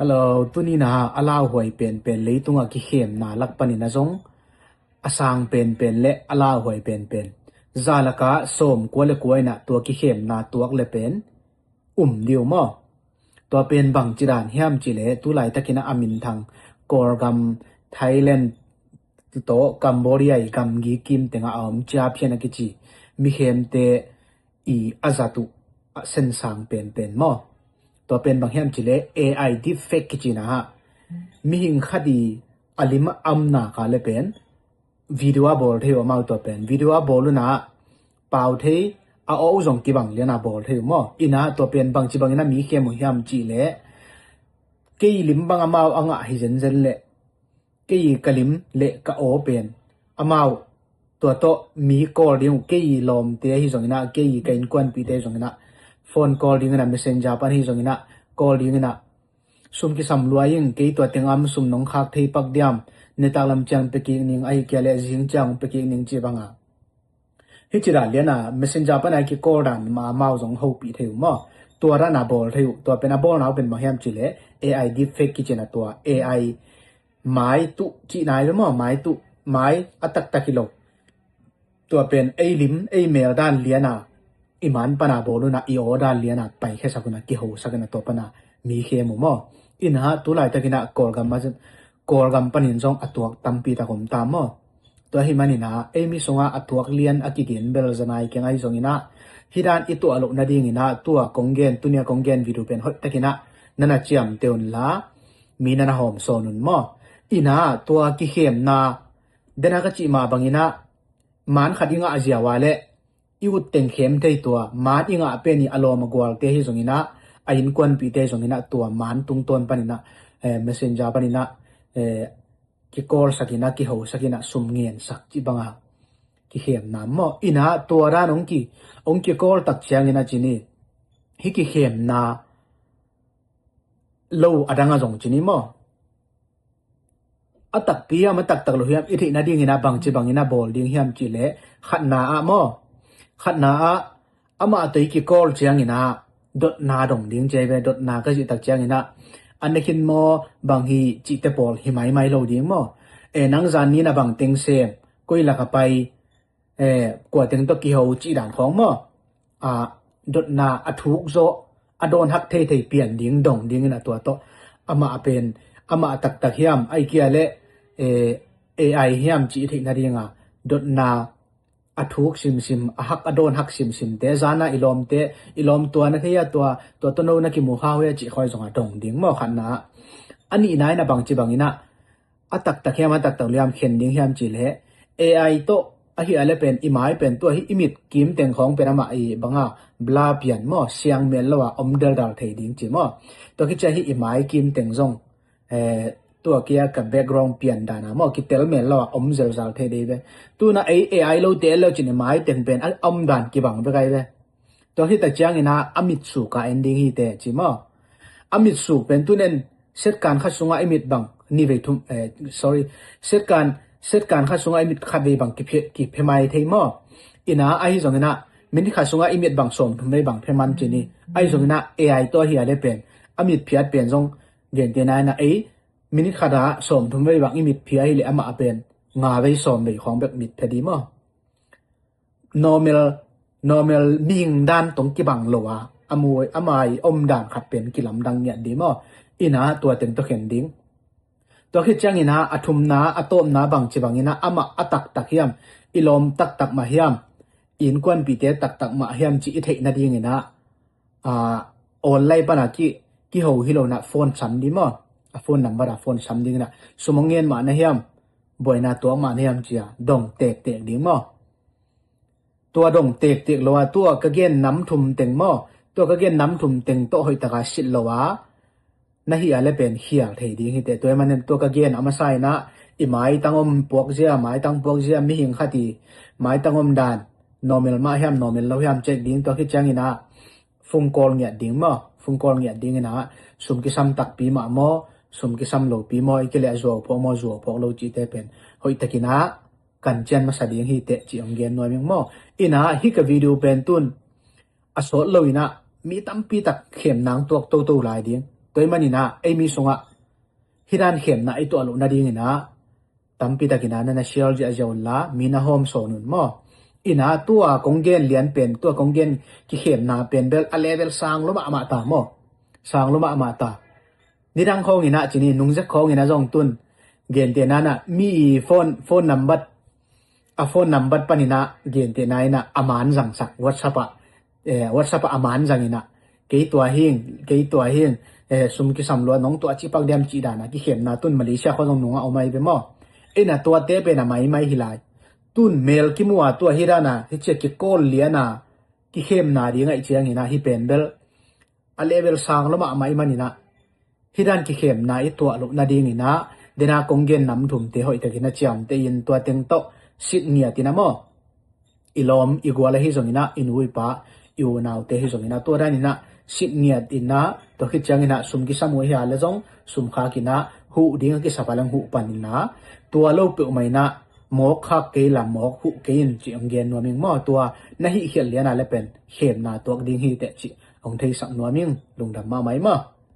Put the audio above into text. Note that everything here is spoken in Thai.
ฮัลโหลตุนี้นะอาลาวหวยเป็นเลยตุงกิเข้มนาลักปนินะจงอาสางเป็นเละอาลาวหวยเป็นซาลกะสมกัวเลกัวนะตัวกิเข้มนาตัวเลเป็นเดียวมั้ตัวเป็นบังจิรานเฮียมจิเลตุไลตะกินะอามินทังกอร์กัมไทยแลนด์โตกัมโบเดียกัมกีกิมเตงอาอมจาเพียนกิจิมิเข้มเตอีอาซาตุเซนสางเป็นมั้ตัวเป็นบางแห่งจิเล AI deepfake กิจินะฮะมีหิงคดีอลิมอัมนาคาเลเป็นวิดีโอบอลเทวมาตัวเป็นวิดีโอบอลนะเป่าเทอาโอซงกิบังเลนะบอลเทวมั้อินะตัวเป็นบางจิบังนะมีเข้มหิมจิเลเกี่ยลิมบางอามาอังอะฮิเซนเซนเลเกี่ยกลิมเลกะโอเป็นอามาตัวโตมีคอลดิ้งเกี่ยลมเตะฮิซงนะเกี่ยกันควันปีเตะซงนะphone call ding na messenger pan hi zongina call ding na sum ki sam luayin ke to tengam sum nong khak thei pak diam netalam chang pe ki ning ai kele jing chang pe ki ning chi banga hi chira lena messenger pan ai ki call dan ma mau zong ho pi theu mo to ra na bol theu to pe na bol na pen ma hiam chi le ai deep fake ki chena to ai mai tu chi nai lo mo mai atak takilo to pen ai lim ai mail dan lianaอิมันปนาโบลุนะอีโอดาเลียนะไปแค่สักนะกี่หัวสักนะตัวปนามีเข้มมั้งอินะตัวไหลตะกินะกอลกัมมาจกอลกัมปนินจงอัตวกตัมปีตะคมตามมั้งตัวหิมันนี่นะมีสงะอัตวกเลียนอากิกินเบลจนายเก่งไอจงอินะฮิดานอิตัวอลุนาดิ่งอินะตัวกงเกนตัวเนี้ยกงเกนวิดูเป็นหดตะกินะนันอาเจียมเตียวน์ละมีนันหอมโซนุนมั้งอินะตัวกิเข้มนะเดนักจิมาบังอินะมันขัดยิงอาเจียวาเลอีวุฒเต็งเข้มเทตัวมาดยังอ่ะเป็นนี่อารมณ์กวาลเตหิสงินะอายินควันปีเตสงินะตัวมันตุงตนปนินะmessenger ปนินะกิคอลสักินะกิโหสักินะสุมเงียนสักจิบังอ่ะกิเข้มน้ำมั้งอินะตัวร้านองค์คอลตักเชียงอินะจีนี่ฮิกิเข้มนะโลอดังอ่ะจงจีนี่มั้งอัตักปีอ่ะมันตักโลหิมอิทินาดิ่งอินะบังจีบังอินะบอลดิ่งหิมจีเล่ขัดนาอ่ะมั้งขัดนาอามาตัวอีกคอลเชียงอินะดดนาดงดิ้งเจเวดดนาก็จิตักเชียงอินะอันนี้คิดโมบางฮีจิตเตปอลหิมายไม่โลดิ้งโมนังจานนี้นะบางเต็งเซมกุยลักไปกว่าเต็งตะกี้เขาจีด่างของโมดดนาอัทุกโซอโดนฮักเทเปลี่ยนดิ้งดงดิ้งนะตัวโตอามาเป็นอามาตักเฮียมไอเกียเล่AI เฮียมจีที่นาดิ้งดดนาอัทุกซิมฮักอโดนฮักซิมเตจานะอิลอมตัวนักเฮียตัวต้นนักกิมูฮาวเวจิคอยจงอาดงดิ้งมอขันนะอันนี้นายนะบางจีบางอินะอัตักเฮียมันตักเลียมเข็นดิ้งเฮียมจีเล่ AI โตอะฮิอะไรเป็นอิมายเป็นตัวฮิอิมิดกิมเต็งของเป็นอามาอีบังบลาเปียนมอเสียงเมลว่าอมเดลดาลเทดิ้งจีมอตัวคิดจะฮิอิมายกิมเต็งจงตัวเกียกับแบ็กกราวด์เปลี่ยนดานะมอคิดเตลเมลแล้วอมเซลซาลเทเดเวตัวน่ะAI เราเตลเราจินไม้เต็งเป็นอมดันกี่บังไปไกลเวตัวที่ตัดจ้างนะอมิตสุกาเอนดิ้งฮีเตจิมออมิตสุเป็นตัวนั้นเซตการขัดสงอมิตบังนี่เวทุมsorry เซตการขัดสงอมิตขัดเวบังกี่เพมายเทมออินะไอจงนะมินิขัดสงอมิตบังสมทุมเวบังเพมันจินี่ไอจงนะ AI ตัวเฮียได้เป็นอมิตเพียดเป็นจงเดียนเตนายนะมินิขาดาสมทุมไว้บางอิมิดเพียให้เลยอามาเป็นงาไว้สมไปของแบบมิดพอดีมั้ง normal มิ่งด้านตรงกี่บังโลวะอามวยอามายอมด่างขัดเป็นกิลำดังเนี่ยดีมั้งอินะตัวเต็มตัวเข็นดิ้งตัวคิดจังอินะอัทุมนาอัตอมนาบางจีบังอินะอามาอัตักเฮียมอิลอมตักมาเฮียมอินควันปีเตตักมาเฮียมจีอิเทนาดิ้งอินะออนไลน์ปะนะกี่หัวฮิโลนะโฟนซ้ำดีมั้งโฟนนัมเบอร์โฟนซ้ำดิ้งนะสมองเงินมาเนียมบ่อยนะตัวมาเนียมจีอะดงเตกดิ้งมั้งตัวดงเตกโลวะตัวกระเกนน้ำทุ่มเต็งมั้งตัวกระเกนน้ำทุ่มเต็งโตหอยตะกาชิลโลวะน่าเฮียอะไรเป็นเฮียเทดิ้งฮิตตัวมันตัวกระเกนอามาใส่นะอีไม้ตั้งอมปวกเสียไม้ตั้งปวกเสียมีหิงขัดีไม้ตั้งอมดานnormal มาเฮียม normal เราเฮียมเจ็ดดิ้งตัวคิดจังอินะฟุงกอลเงียดิ้งมั้งฟุงกอลเงียดิ้งอินะสมกิสัมตักปีมามั้งสมกิสัมโลปีมอยกิเลสโจพอมอโจพอโลจิเตเป็นหอยตะกินะกันเจนมาสดีฮีเตจิองเกนนวยมิงมออินะฮิกวิดีโอเป็นตุนอสโลอินะมีตั้มปีตักเข็มนางตัวโตหลายดิ้ง toy manina ai mi songa hiran khem na ai to alu na ding ina tampi takina na share ja jawn la mina home sonun mo ina tua konggen lian pen tua konggen ki khem na pen bel a level sang lo ma ta mo sang lo ma ta nirang khong ina chini nungje khong ina jong tun gen te na mi phone number a phone number panina gen te na ina aman jang sak whatsapp aman jang ina ke tua hing sum ki sam lo nong to chi pak dem chi dana ki khem na tun malaysia kho jong nunga omai be mo ina tua te pe na mai hilai tun mail ki muwa tua hirana hi che ki call liana ki khem na ri ngai chiang ina hi pen bel a level sang lo ma mai manina hiran ki khem na i tua lo na ding ina dena konggen nam thum te hoi te kina chiam te in tua teng to sit nia tinamo ilom igwala hi zongina inui pa iu naw te hi zongina to ran ina sit nia ina to khi chang ina sum ki samu hi ala jong sum kha kina hu ding ki sapalang hu panina tua lo pe mai na mo kha ke la mo hu ke in chi anggen no ming mo tua na hi hial liana le pen khem na tok ding hi te chi ong thei sak no ming lungdam ma mai ma